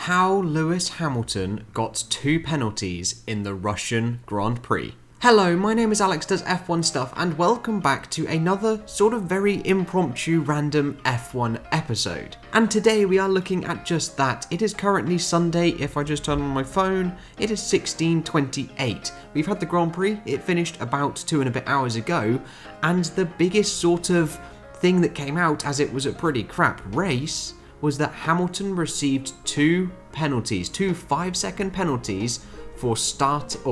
How Lewis Hamilton got 2 penalties in the Russian Grand Prix. Hello, my name is Alex Does F1 Stuff, and welcome back to another sort of very impromptu random F1 episode. And today we are looking at just that. It is currently Sunday. If I just turn on my phone, it is 16:28. We've had the Grand Prix. It finished about 2 and a bit hours ago, and the biggest sort of thing that came out, as it was a pretty crap race, was that Hamilton received 2 penalties, 2 5-second penalties for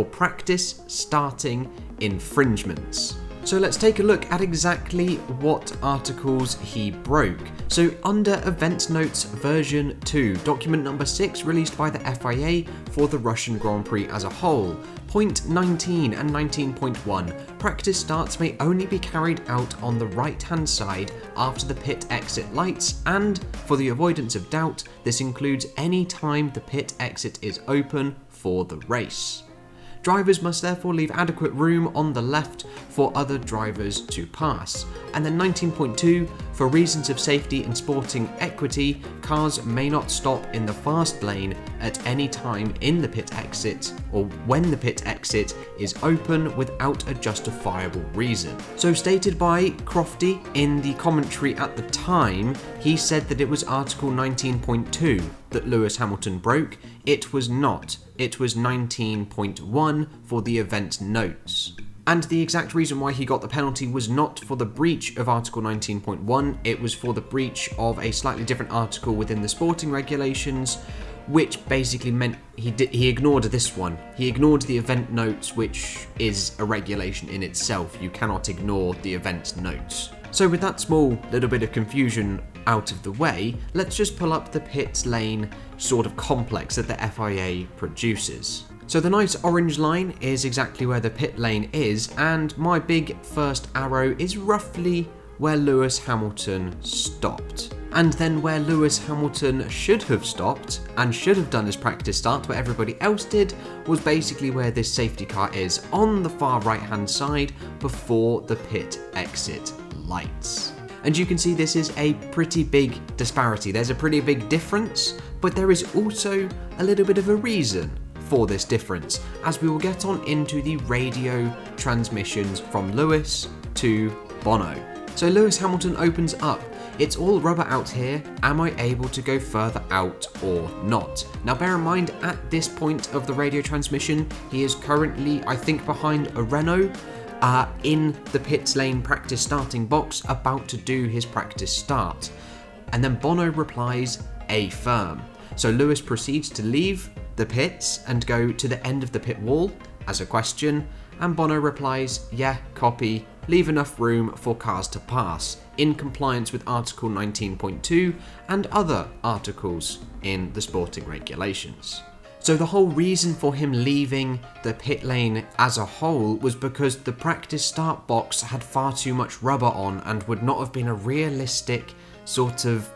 practice starting infringements. So let's take a look at exactly what articles he broke. So under Event Notes version 2, document number 6 released by the FIA for the Russian Grand Prix as a whole. Point 19 and 19.1, practice starts may only be carried out on the right-hand side after the pit exit lights, and for the avoidance of doubt, this includes any time the pit exit is open for the race. Drivers must therefore leave adequate room on the left for other drivers to pass. And then 19.2, for reasons of safety and sporting equity, cars may not stop in the fast lane at any time in the pit exit or when the pit exit is open without a justifiable reason. So stated by Crofty in the commentary at the time, he said that it was Article 19.2 that Lewis Hamilton broke. It was not. It was 19.1 for the event notes. And the exact reason why he got the penalty was not for the breach of Article 19.1, it was for the breach of a slightly different article within the sporting regulations, which basically meant he ignored this one. He ignored the event notes, which is a regulation in itself. You cannot ignore the event notes. So with that small little bit of confusion out of the way, let's just pull up the pit lane sort of complex that the FIA produces. So the nice orange line is exactly where the pit lane is, and my big first arrow is roughly where Lewis Hamilton stopped. And then where Lewis Hamilton should have stopped and should have done his practice start, where everybody else did, was basically where this safety car is on the far right hand side before the pit exit lights. And you can see this is a pretty big disparity. There's a pretty big difference, but there is also a little bit of a reason for this difference, as we will get on into the radio transmissions from Lewis to Bono. So Lewis Hamilton opens up. It's all rubber out here. Am I able to go further out or not? Now bear in mind, at this point of the radio transmission, he is currently, I think, behind a Renault in the pit lane practice starting box, about to do his practice start. And then Bono replies, "A firm." So Lewis proceeds to leave the pits and go to the end of the pit wall as a question, and Bono replies, "Yeah, copy, leave enough room for cars to pass," in compliance with Article 19.2 and other articles in the sporting regulations. So the whole reason for him leaving the pit lane as a whole was because the practice start box had far too much rubber on and would not have been a realistic sort of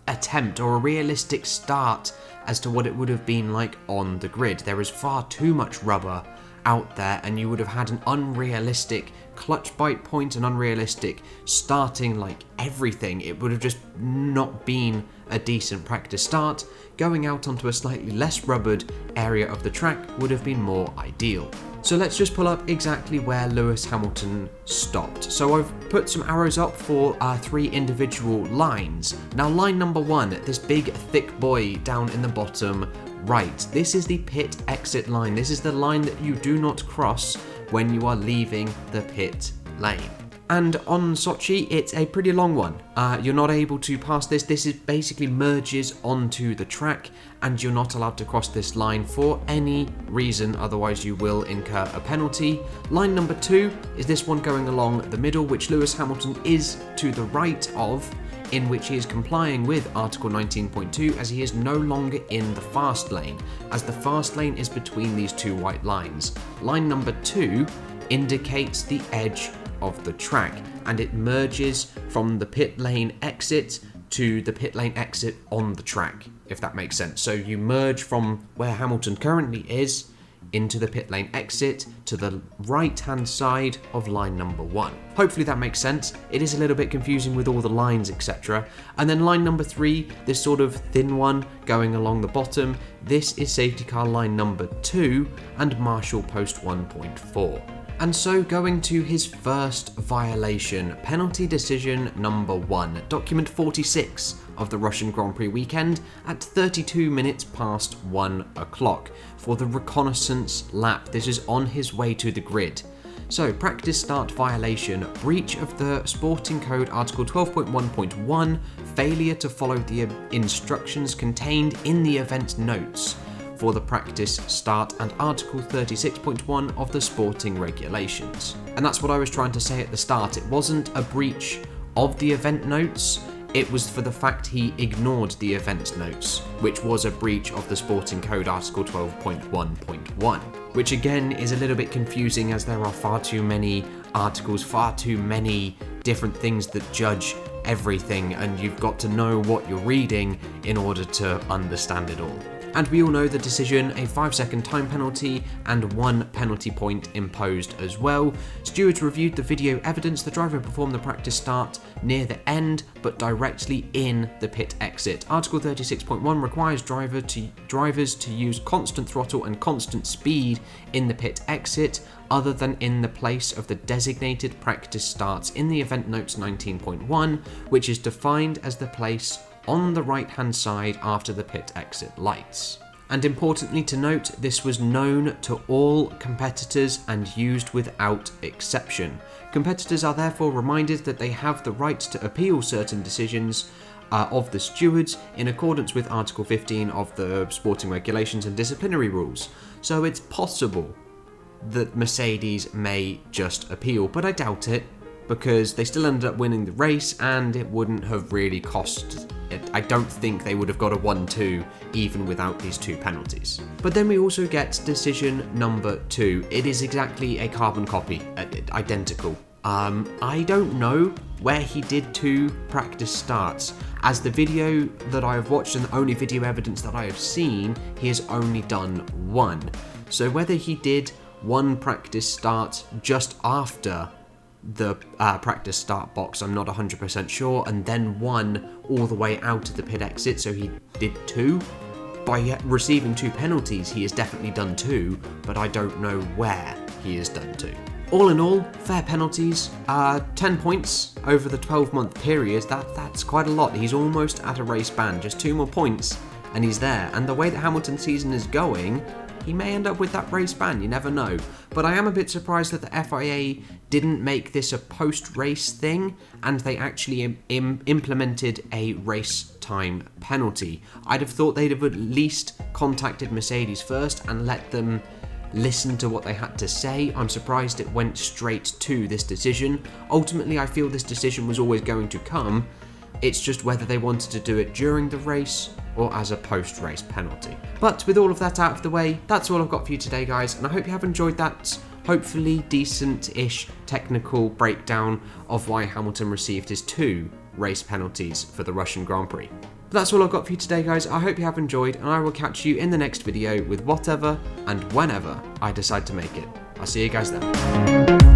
attempt or a realistic start as to what it would have been like on the grid. There is far too much rubber out there, and you would have had an unrealistic clutch bite point, an unrealistic starting, like everything. It would have just not been a decent practice start. Going out onto a slightly less rubbered area of the track would have been more ideal. So let's just pull up exactly where Lewis Hamilton stopped. So I've put some arrows up for 3 individual lines. Now line number 1, this big thick boy down in the bottom right. This is the pit exit line. This is the line that you do not cross when you are leaving the pit lane. And on Sochi, it's a pretty long one. You're not able to pass this. This is basically merges onto the track, and you're not allowed to cross this line for any reason, otherwise you will incur a penalty. Line number 2 is this one going along the middle, which Lewis Hamilton is to the right of, in which he is complying with Article 19.2, as he is no longer in the fast lane, as the fast lane is between these 2 white lines. Line number 2 indicates the edge of the track, and it merges from the pit lane exit to the pit lane exit on the track, if that makes sense. So you merge from where Hamilton currently is into the pit lane exit to the right hand side of line number 1. Hopefully that makes sense. It is a little bit confusing with all the lines, etc. And then line number 3, this sort of thin one going along the bottom, this is safety car line number 2 and marshal post 1.4. And so going to his first violation, penalty decision number 1, document 46 of the Russian Grand Prix weekend at 32 minutes past 1 o'clock for the reconnaissance lap. This is on his way to the grid. So, practice start violation, breach of the sporting code article 12.1.1, failure to follow the instructions contained in the event notes for the practice start, and article 36.1 of the sporting regulations. And that's what I was trying to say at the start. It wasn't a breach of the event notes, it was for the fact he ignored the event notes, which was a breach of the sporting code article 12.1.1, which again is a little bit confusing as there are far too many articles, far too many different things that judge everything, and you've got to know what you're reading in order to understand it all. And we all know the decision, a 5-second time penalty and 1 penalty point imposed as well. Stewards reviewed the video evidence. The driver performed the practice start near the end, but directly in the pit exit. Article 36.1 requires drivers to use constant throttle and constant speed in the pit exit, other than in the place of the designated practice starts in the event notes 19.1, which is defined as the place on the right hand side after the pit exit lights. And importantly to note, this was known to all competitors and used without exception. Competitors are therefore reminded that they have the right to appeal certain decisions of the stewards in accordance with Article 15 of the sporting regulations and disciplinary rules. So it's possible that Mercedes may just appeal, but I doubt it, because they still ended up winning the race and it wouldn't have really cost it. I don't think they would have got a 1-2 even without these 2 penalties. But then we also get decision number 2. It is exactly a carbon copy, identical. I don't know where he did 2 practice starts. As the video that I have watched and the only video evidence that I have seen, he has only done 1. So whether he did 1 practice start just after the practice start box, I'm not 100% sure, and then 1 all the way out to the pit exit, so he did 2. By receiving 2 penalties, he has definitely done 2, but I don't know where he has done 2. All in all, fair penalties, 10 points over the 12-month period, that's quite a lot. He's almost at a race ban, just 2 more points, and he's there. And the way that Hamilton's season is going, he may end up with that race ban, you never know. But I am a bit surprised that the FIA didn't make this a post-race thing and they actually implemented a race time penalty. I'd have thought they'd have at least contacted Mercedes first and let them listen to what they had to say. I'm surprised it went straight to this decision. Ultimately, I feel this decision was always going to come. It's just whether they wanted to do it during the race or as a post-race penalty. But with all of that out of the way, that's all I've got for you today, guys, and I hope you have enjoyed that hopefully decent-ish technical breakdown of why Hamilton received his 2 race penalties for the Russian Grand Prix. But that's all I've got for you today, guys. I hope you have enjoyed, and I will catch you in the next video with whatever and whenever I decide to make it. I'll see you guys then.